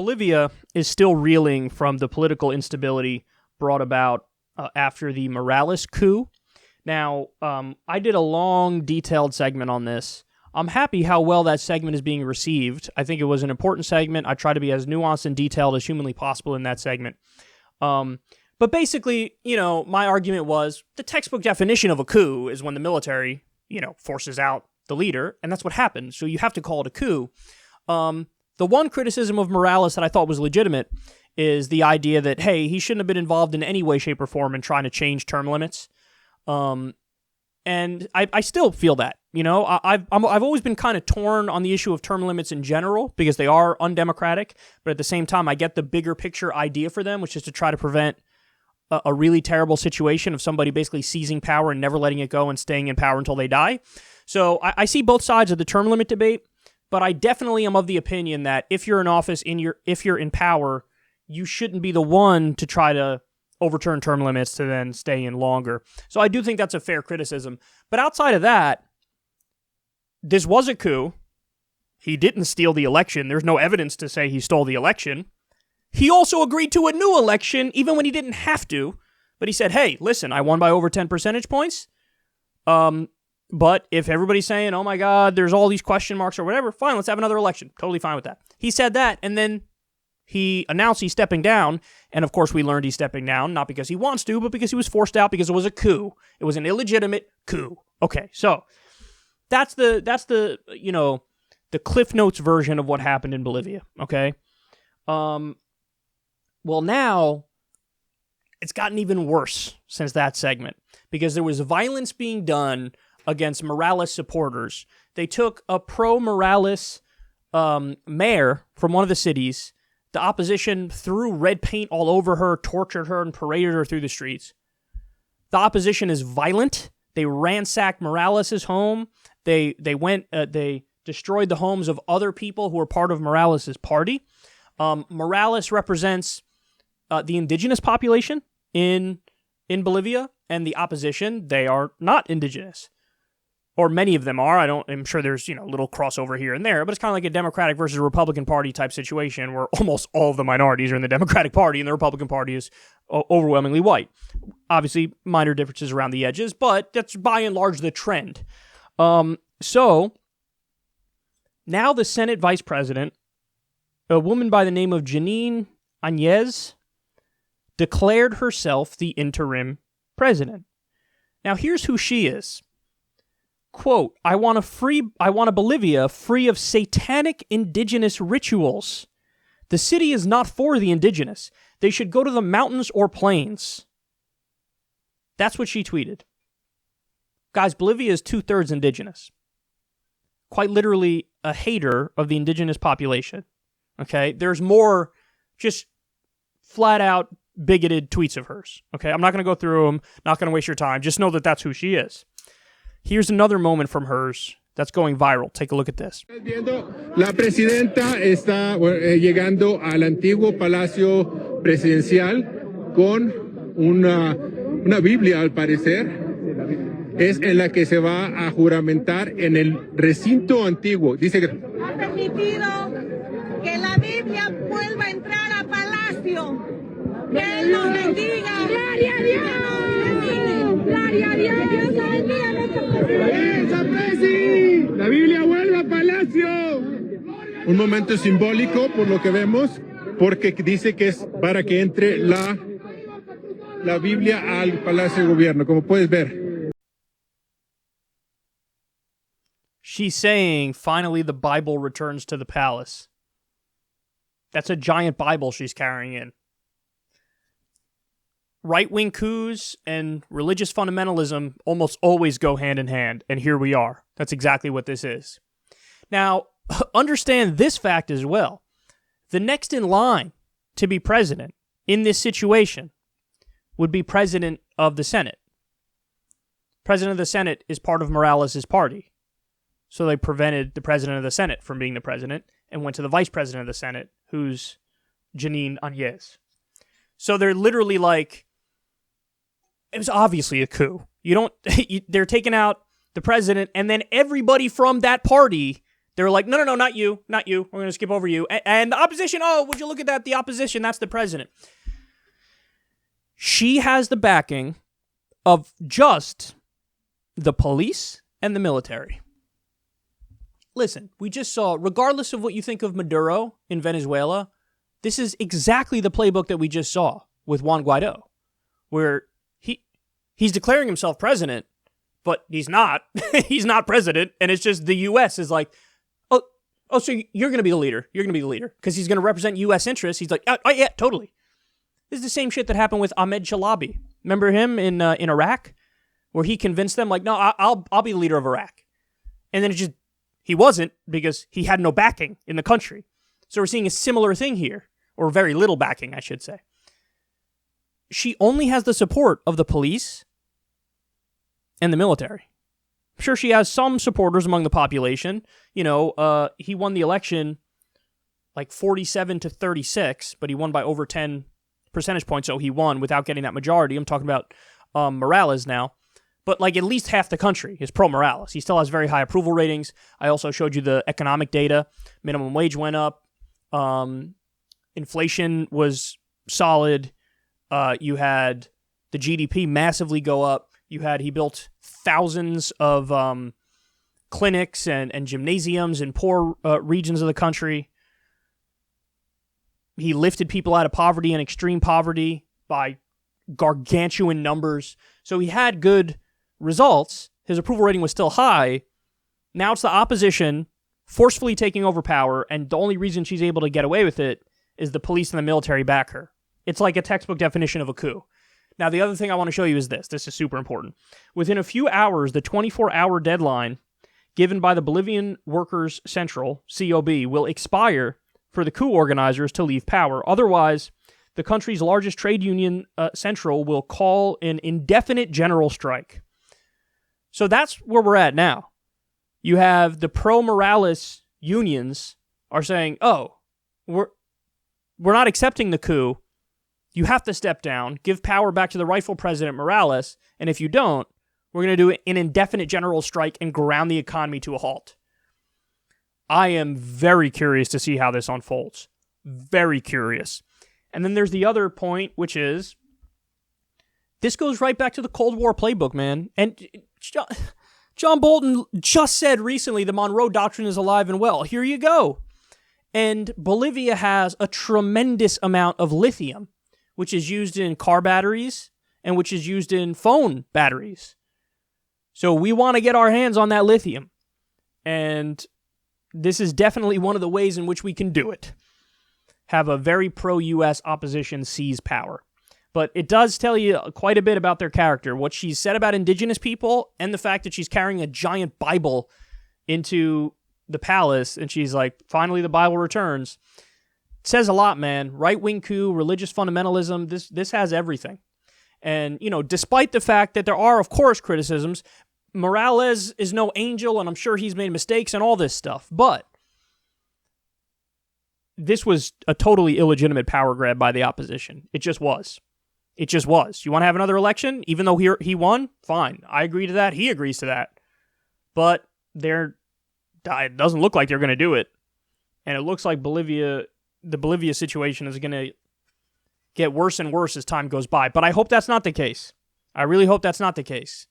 Bolivia is still reeling from the political instability brought about after the Morales coup. Now, I did a long, detailed segment on this. I'm happy how well that segment is being received. I think it was an important segment. I try to be as nuanced and detailed as humanly possible in that segment. But basically, my argument was the textbook definition of a coup is when the military, forces out the leader, and that's what happened. So you have to call it a coup. The one criticism of Morales that I thought was legitimate is the idea that, hey, he shouldn't have been involved in any way, shape, or form in trying to change term limits. And I still feel that, I've always been kind of torn on the issue of term limits in general because they are undemocratic, but at the same time, I get the bigger picture idea for them, which is to try to prevent a really terrible situation of somebody basically seizing power and never letting it go and staying in power until they die. So I see both sides of the term limit debate, but I definitely am of the opinion that if you're in office, if you're in power, you shouldn't be the one to try to overturn term limits to then stay in longer. So I do think that's a fair criticism. But outside of that, this was a coup. He didn't steal the election. There's no evidence to say he stole the election. He also agreed to a new election, even when he didn't have to. But he said, hey, listen, I won by over 10 percentage points. But if everybody's saying, oh my God, there's all these question marks or whatever, fine, let's have another election. Totally fine with that. He said that, and then he announced he's stepping down, and of course we learned he's stepping down, not because he wants to, but because he was forced out because it was a coup. It was an illegitimate coup. Okay, so that's the the Cliff Notes version of what happened in Bolivia, okay? Well, now it's gotten even worse since that segment because there was violence being done against Morales supporters. They took a pro-Morales mayor from one of the cities. The opposition threw red paint all over her, tortured her, and paraded her through the streets. The opposition is violent. They ransacked Morales' home. They destroyed the homes of other people who were part of Morales' party. Morales represents the indigenous population in Bolivia, and the opposition, they are not indigenous. Or many of them are. I'm sure there's, a little crossover here and there, but it's kind of like a Democratic versus Republican Party type situation where almost all of the minorities are in the Democratic Party and the Republican Party is overwhelmingly white. Obviously, minor differences around the edges, but that's by and large the trend. So, now the Senate Vice President, a woman by the name of Jeanine Áñez, declared herself the interim president. Now, here's who she is. Quote, I want a Bolivia free of satanic indigenous rituals. The city is not for the indigenous. They should go to the mountains or plains. That's what she tweeted. Guys, Bolivia is 2/3 indigenous. Quite literally a hater of the indigenous population. Okay? There's more just flat out bigoted tweets of hers. Okay? I'm not going to go through them. Not going to waste your time. Just know that that's who she is. Here's another moment from hers that's going viral. Take a look at this. La presidenta está llegando al antiguo palacio presidencial con una Biblia, al parecer. Es en la que se va a juramentar en el recinto antiguo. Dice que ha permitido que la Biblia vuelva a entrar a palacio. Que Él nos bendiga. ¡Gloria a Dios! ¡Gloria a Dios! ¡Dios bendiga! La Biblia vuelve a palacio. Un momento simbólico por lo que vemos, porque dice que es para que entre la Biblia al palacio de gobierno, como puedes ver. She's saying, finally the Bible returns to the palace. That's a giant Bible she's carrying in. Right-wing coups and religious fundamentalism almost always go hand in hand, and here we are. That's exactly what this is. Now, understand this fact as well. The next in line to be president in this situation would be president of the Senate. President of the Senate is part of Morales' party. So they prevented the president of the Senate from being the president and went to the vice president of the Senate, who's Jeanine Áñez. So they're literally like, it was obviously a coup. They're taking out the president, and then everybody from that party They were like, no, not you. We're going to skip over you. And the opposition, oh, would you look at that? The opposition, that's the president. She has the backing of just the police and the military. Listen, we just saw, regardless of what you think of Maduro in Venezuela, this is exactly the playbook that we just saw with Juan Guaido, where he's declaring himself president, but he's not. He's not president, and it's just the U.S. is like, oh, so you're going to be the leader. You're going to be the leader because he's going to represent U.S. interests. He's like, oh, yeah, totally. This is the same shit that happened with Ahmed Chalabi. Remember him in Iraq, where he convinced them, like, no, I'll be the leader of Iraq, and then he wasn't because he had no backing in the country. So we're seeing a similar thing here, or very little backing, I should say. She only has the support of the police and the military. I'm sure she has some supporters among the population. He won the election like 47-36, but he won by over 10 percentage points, so he won without getting that majority. I'm talking about Morales now. But like at least half the country is pro-Morales. He still has very high approval ratings. I also showed you the economic data. Minimum wage went up. Inflation was solid. You had the GDP massively go up. He built thousands of clinics and gymnasiums in poor regions of the country. He lifted people out of poverty and extreme poverty by gargantuan numbers. So he had good results. His approval rating was still high. Now it's the opposition forcefully taking over power, and the only reason she's able to get away with it is the police and the military back her. It's like a textbook definition of a coup. Now, the other thing I want to show you is this. This is super important. Within a few hours, the 24-hour deadline given by the Bolivian Workers' Central, COB, will expire for the coup organizers to leave power. Otherwise, the country's largest trade union, Central, will call an indefinite general strike. So that's where we're at now. You have the pro-Morales unions are saying, oh, we're not accepting the coup. You have to step down, give power back to the rightful president, Morales, and if you don't, we're going to do an indefinite general strike and ground the economy to a halt. I am very curious to see how this unfolds. Very curious. And then there's the other point, which is, this goes right back to the Cold War playbook, man. And John Bolton just said recently the Monroe Doctrine is alive and well. Here you go. And Bolivia has a tremendous amount of lithium, which is used in car batteries and which is used in phone batteries. So we want to get our hands on that lithium. And this is definitely one of the ways in which we can do it. Have a very pro-U.S. opposition seize power. But it does tell you quite a bit about their character. What she's said about indigenous people and the fact that she's carrying a giant Bible into the palace and she's like, finally the Bible returns. It says a lot, man. Right-wing coup, religious fundamentalism, this has everything. And, despite the fact that there are, of course, criticisms, Morales is no angel, and I'm sure he's made mistakes and all this stuff. But this was a totally illegitimate power grab by the opposition. It just was. It just was. You want to have another election? Even though he won? Fine. I agree to that. He agrees to that. But it doesn't look like they're going to do it. And it looks like the Bolivia situation is going to get worse and worse as time goes by. But I hope that's not the case. I really hope that's not the case.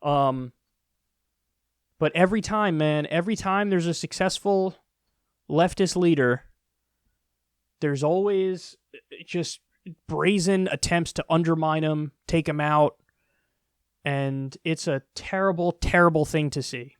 But every time there's a successful leftist leader, there's always just brazen attempts to undermine him, take him out, and it's a terrible, terrible thing to see.